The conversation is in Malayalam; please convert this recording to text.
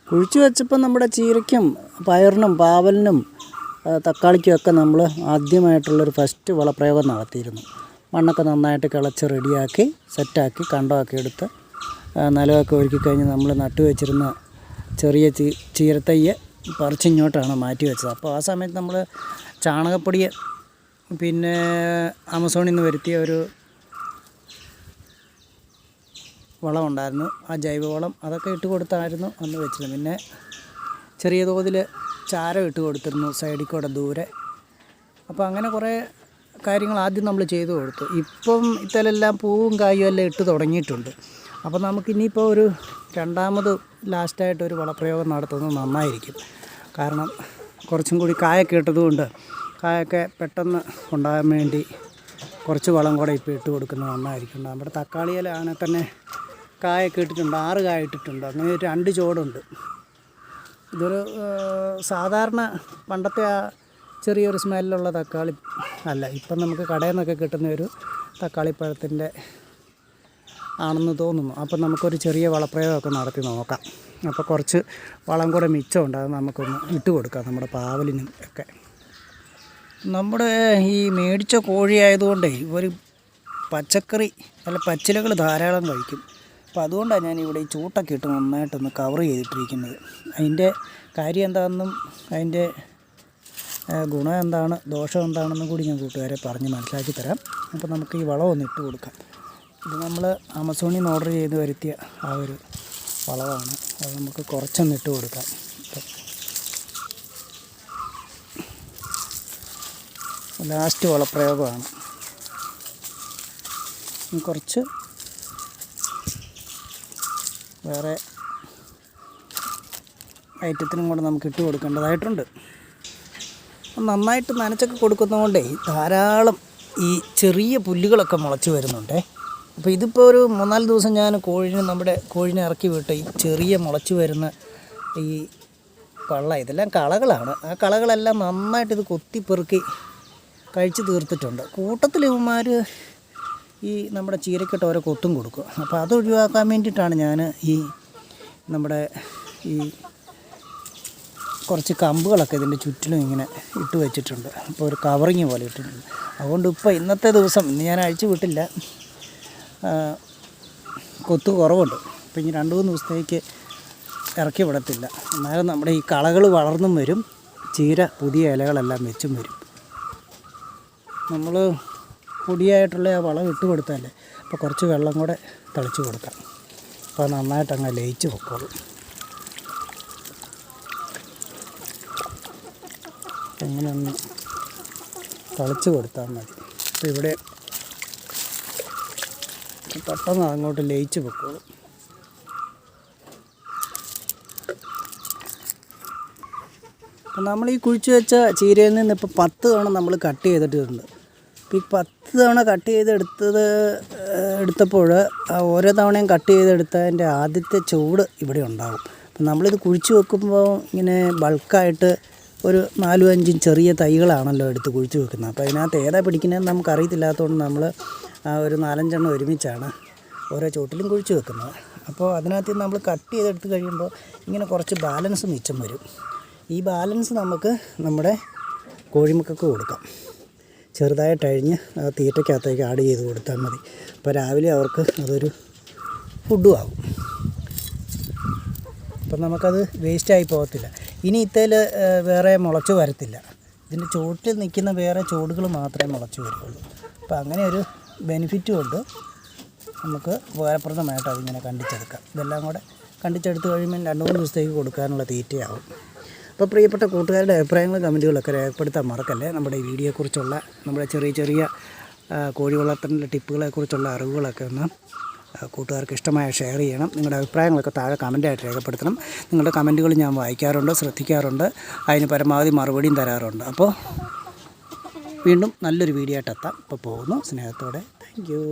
കുഴിച്ച് വെച്ചപ്പോൾ നമ്മുടെ ചീരയ്ക്കും പയറിനും പാവലിനും തക്കാളിക്കുമൊക്കെ നമ്മൾ ആദ്യമായിട്ടുള്ളൊരു ഫസ്റ്റ് വളപ്രയോഗം നടത്തിയിരുന്നു. മണ്ണൊക്കെ നന്നായിട്ട് കിളച്ച് റെഡിയാക്കി സെറ്റാക്കി കണ്ടമൊക്കെ എടുത്ത് നിലമൊക്കെ ഒരുക്കി കഴിഞ്ഞ് നമ്മൾ നട്ടു വെച്ചിരുന്ന ചെറിയ ചീരത്തയ്യ് പറിച്ചിങ്ങോട്ടാണ് മാറ്റി വെച്ചത്. അപ്പോൾ ആ സമയത്ത് നമ്മൾ ചാണകപ്പൊടി പിന്നെ ആമസോണിൽ നിന്ന് വരുത്തിയ ഒരു വളമുണ്ടായിരുന്നു, ആ ജൈവവളം അതൊക്കെ ഇട്ട് കൊടുത്തായിരുന്നു അന്ന് വെച്ചിരുന്നത്. പിന്നെ ചെറിയ തോതിൽ ചാരം ഇട്ട് കൊടുത്തിരുന്നു സൈഡിൽ കൂടെ ദൂരെ. അപ്പോൾ അങ്ങനെ കുറേ കാര്യങ്ങൾ ആദ്യം നമ്മൾ ചെയ്തു കൊടുത്തു. ഇപ്പം ഇതിലെല്ലാം പൂവും കായും എല്ലാം ഇട്ട് തുടങ്ങിയിട്ടുണ്ട്. അപ്പോൾ നമുക്കിനിയിപ്പോൾ ഒരു രണ്ടാമത് ലാസ്റ്റായിട്ടൊരു വളപ്രയോഗം നടത്തുന്നത് നന്നായിരിക്കും. കാരണം കുറച്ചും കൂടി കായൊക്കെ ഇട്ടതുകൊണ്ട് കായൊക്കെ പെട്ടെന്ന് ഉണ്ടാകാൻ വേണ്ടി കുറച്ച് വളം കൂടെ ഇപ്പോൾ ഇട്ട് കൊടുക്കുന്നത് നന്നായിരിക്കും. നമ്മുടെ തക്കാളിയിലാണെങ്കിൽ തന്നെ കായൊക്കെ ഇട്ടിട്ടുണ്ട്, 6 കായ ഇട്ടിട്ടുണ്ട്. അങ്ങനെ 2 ചോടുണ്ട്. ഇതൊരു സാധാരണ പണ്ടത്തെ ആ ചെറിയൊരു സ്മെല്ലുള്ള തക്കാളി അല്ല, ഇപ്പം നമുക്ക് കടയിൽ നിന്നൊക്കെ കിട്ടുന്ന ഒരു തക്കാളിപ്പഴത്തിൻ്റെ ആണെന്ന് തോന്നുന്നു. അപ്പം നമുക്കൊരു ചെറിയ വളപ്രയോഗമൊക്കെ നടത്തി നോക്കാം. അപ്പോൾ കുറച്ച് വളം കൂടെ മിച്ചമുണ്ട്, അത് നമുക്കൊന്ന് ഇട്ട് കൊടുക്കാം നമ്മുടെ പാവലിനും ഒക്കെ. നമ്മുടെ ഈ മേടിച്ച കോഴി ആയതുകൊണ്ടേ ഒരു പച്ചക്കറി അല്ല പച്ചിലകൾ ധാരാളം കഴിക്കും. അപ്പോൾ അതുകൊണ്ടാണ് ഞാനിവിടെ ഈ ചൂട്ടൊക്കെ ഇട്ട് നന്നായിട്ടൊന്ന് കവർ ചെയ്തിട്ടിരിക്കുന്നത്. അതിൻ്റെ കാര്യം എന്താണെന്നും അതിൻ്റെ ഗുണം എന്താണ് ദോഷം എന്താണെന്നും കൂടി ഞാൻ കൂട്ടുകാരെ പറഞ്ഞ് മനസ്സിലാക്കി തരാം. അപ്പോൾ നമുക്ക് ഈ വളമൊന്ന് ഇട്ട് കൊടുക്കാം. ഇത് നമ്മൾ ആമസോണിൽ നിന്ന് ഓർഡർ ചെയ്ത് വരുത്തിയ ആ ഒരു വളമാണ്. അത് നമുക്ക് കുറച്ചൊന്ന് ഇട്ട് കൊടുക്കാം. ലാസ്റ്റ് വളപ്രയോഗമാണ്. കുറച്ച് വേറെ ഐറ്റത്തിനും കൂടെ നമുക്ക് ഇട്ട് കൊടുക്കേണ്ടതായിട്ടുണ്ട്. നന്നായിട്ട് നനച്ചൊക്കെ കൊടുക്കുന്നതുകൊണ്ടേ ധാരാളം ഈ ചെറിയ പുല്ലുകളൊക്കെ മുളച്ച് വരുന്നുണ്ടേ. അപ്പോൾ ഇതിപ്പോൾ ഒരു 3-4 ദിവസം ഞാൻ നമ്മുടെ കോഴിനെ ഇറക്കി വിട്ട് ഈ ചെറിയ മുളച്ച് വരുന്ന ഈ ഇതെല്ലാം കളകളാണ്. ആ കളകളെല്ലാം നന്നായിട്ട് ഇത് കൊത്തിപ്പെറുക്കി കഴിച്ച് തീർത്തിട്ടുണ്ട്. കൂട്ടത്തിൽ ഇവന്മാർ ഈ നമ്മുടെ ചീരക്കിട്ട് ഓരോ കൊത്തും കൊടുക്കും. അപ്പോൾ അത് ഒഴിവാക്കാൻ വേണ്ടിയിട്ടാണ് ഞാൻ ഈ നമ്മുടെ ഈ കുറച്ച് കമ്പുകളൊക്കെ ഇതിൻ്റെ ചുറ്റിലും ഇങ്ങനെ ഇട്ട് വെച്ചിട്ടുണ്ട്. അപ്പോൾ ഒരു കവറിങ് പോലെ ഇട്ടിട്ടുണ്ട്. അതുകൊണ്ട് ഇപ്പോൾ ഇന്നത്തെ ദിവസം ഇന്ന് ഞാൻ അഴിച്ചു വിട്ടില്ല, കൊത്ത് കുറവുണ്ട്. അപ്പോൾ ഇനി 2-3 ദിവസത്തേക്ക് ഇറക്കി വിടത്തില്ല. എന്നാലും നമ്മുടെ ഈ കളകൾ വളർന്നും വരും, ചീര പുതിയ ഇലകളെല്ലാം വെച്ചും വരും. നമ്മൾ പൊടിയായിട്ടുള്ള ആ വളം ഇട്ട് കൊടുത്താലേ അപ്പോൾ കുറച്ച് വെള്ളം കൂടെ തളിച്ച് കൊടുക്കാം. അപ്പോൾ നന്നായിട്ട് അങ്ങ് ലയിച്ച് വെക്കോളും. ഇങ്ങനെ ഒന്ന് തളിച്ച് കൊടുത്താൽ മതി. അപ്പോൾ ഇവിടെ പെട്ടെന്ന് അങ്ങോട്ട് ലയിച്ച് വെക്കോളും. അപ്പോൾ നമ്മൾ ഈ കുഴിച്ച് വെച്ച ചീരയിൽ നിന്ന് ഇപ്പോൾ 10 തവണ നമ്മൾ കട്ട് ചെയ്തിട്ടുണ്ട്. അപ്പോൾ ഈ 10 തവണ കട്ട് എടുത്തപ്പോൾ ഓരോ തവണയും കട്ട് ചെയ്തെടുത്തതിൻ്റെ ആദ്യത്തെ ചൂട് ഇവിടെ ഉണ്ടാകും. അപ്പം നമ്മളിത് കുഴിച്ച് വെക്കുമ്പോൾ ഇങ്ങനെ ബൾക്കായിട്ട് ഒരു 4-5 ചെറിയ തൈകളാണല്ലോ എടുത്ത് കുഴിച്ച് വെക്കുന്നത്. അപ്പോൾ അതിനകത്ത് ഏതാ പിടിക്കുന്നതെന്ന് നമുക്കറിയത്തില്ലാത്തതുകൊണ്ട് നമ്മൾ ഒരു 4-5 എണ്ണം ഒരുമിച്ചാണ് ഓരോ ചോട്ടിലും കുഴിച്ച് വെക്കുന്നത്. അപ്പോൾ അതിനകത്ത് നമ്മൾ കട്ട് ചെയ്തെടുത്ത് കഴിയുമ്പോൾ ഇങ്ങനെ കുറച്ച് ബാലൻസ് മിച്ചം വരും. ഈ ബാലൻസ് നമുക്ക് നമ്മുടെ കോഴിമക്കൾക്ക് കൊടുക്കാം. ചെറുതായിട്ട് അഴിഞ്ഞ് തീറ്റയ്ക്കകത്തേക്ക് ആഡ് ചെയ്ത് കൊടുത്താൽ മതി. അപ്പോൾ രാവിലെ അവർക്ക് അതൊരു ഫുഡും ആകും. അപ്പം നമുക്കത് വേസ്റ്റായി പോകത്തില്ല. ഇനി ഇത്തേൽ വേറെ മുളച്ച് വരത്തില്ല. ഇതിൻ്റെ ചോട്ടിൽ നിൽക്കുന്ന വേറെ ചോടുകൾ മാത്രമേ മുളച്ച് വരുള്ളൂ. അപ്പോൾ അങ്ങനെ ഒരു ബെനിഫിറ്റും ഉണ്ട്. നമുക്ക് ഉപകാരപ്രദമായിട്ട് അതിങ്ങനെ കണ്ടിച്ചെടുക്കാം. ഇതെല്ലാം കൂടെ കണ്ടിച്ചെടുത്ത് കഴിയുമ്പോൾ 2-3 ദിവസത്തേക്ക് കൊടുക്കാനുള്ള തീറ്റയാവും. അപ്പോൾ പ്രിയപ്പെട്ട കൂട്ടുകാരുടെ അഭിപ്രായങ്ങളും കമൻറ്റുകളൊക്കെ രേഖപ്പെടുത്താൻ മറക്കല്ലേ. നമ്മുടെ ഈ വീഡിയോയെക്കുറിച്ചുള്ള നമ്മുടെ ചെറിയ കോഴി വളർത്തലിൻ്റെ ടിപ്പുകളെക്കുറിച്ചുള്ള അറിവുകളൊക്കെ ഒന്ന് കൂട്ടുകാർക്ക് ഇഷ്ടമായ ഷെയർ ചെയ്യണം. നിങ്ങളുടെ അഭിപ്രായങ്ങളൊക്കെ താഴെ കമൻറ്റായിട്ട് രേഖപ്പെടുത്തണം. നിങ്ങളുടെ കമൻറ്റുകൾ ഞാൻ വായിക്കാറുണ്ട്, ശ്രദ്ധിക്കാറുണ്ട്, അതിന് പരമാവധി മറുപടിയും തരാറുണ്ട്. അപ്പോൾ വീണ്ടും നല്ലൊരു വീഡിയോ ആയിട്ട് എത്താം. ഇപ്പോൾ പോകുന്നു. സ്നേഹത്തോടെ. Thank you.